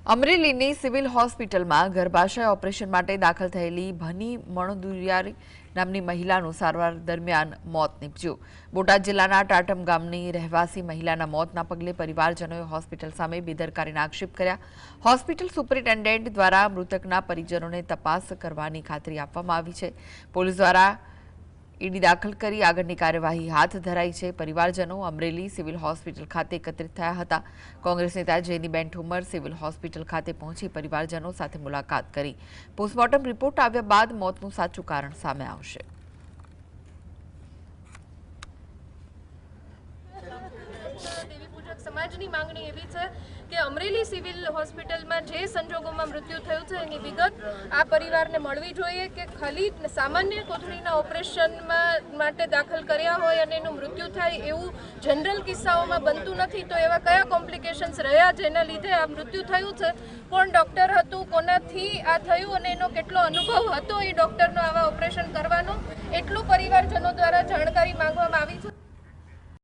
અમરેલીની civil હોસ્પિટલમાં ગર્ભાશય operation માટે દાખલ થયેલી ભની મણોદુરિયારી નામની મહિલાનું સારવાર દરમિયાન મોત નીપજ્યું। બોટાદ જિલ્લાના ટાટમ ગામની રહેવાસી મહિલાના મોતના પગલે પરિવારજનોએ હોસ્પિટલ સામે બેદરકારીના આક્ષેપ કર્યા। હોસ્પિટલ સુપરિન્ટેન્ડન્ટ દ્વારા મૃતકના પરિજનોને તપાસ કરવાની ખાતરી આપવામાં આવી છે। પોલીસ દ્વારા ईडी दाखल કરી આગળની કાર્યવાહી હાથ ધરાઈ છે। પરિવારજનો અમરેલી સિવિલ હોસ્પિટલ ખાતે એકત્રિત થયા હતા। કોંગ્રેસ નેતા જેનીબેન ઠુમર સિવિલ હોસ્પિટલ ખાતે પહોંચી પરિવારજનો સાથે મુલાકાત કરી। પોસ્ટમોર્ટમ રિપોર્ટ આવ્યા બાદ મોતનું સાચું કારણ સામે આવશે। समाजनी मांगणी एवी छे के अमरेली सिविल होस्पिटल में जे संजोगों में मृत्यु थयुं छे एनी विगत आ परिवार ने मळवी जोईए के खाली सामान्य कोथळीना ऑपरेशन माटे दाखल कर्या होय अने एनुं मृत्यु थाय एवुं जनरल किस्साओमां बनतुं नथी। तो एवा कया कॉम्प्लिकेशन्स रह्या जेना लीधे आ मृत्यु थयुं छे, कोण डॉक्टर हतुं, कोनाथी आ थयुं अने एनो केटलो अनुभव हतो ए डॉक्टरनो आवा ऑपरेशन करवानो, एटलुं परिवारजनो द्वारा जाणकारी मांगवामां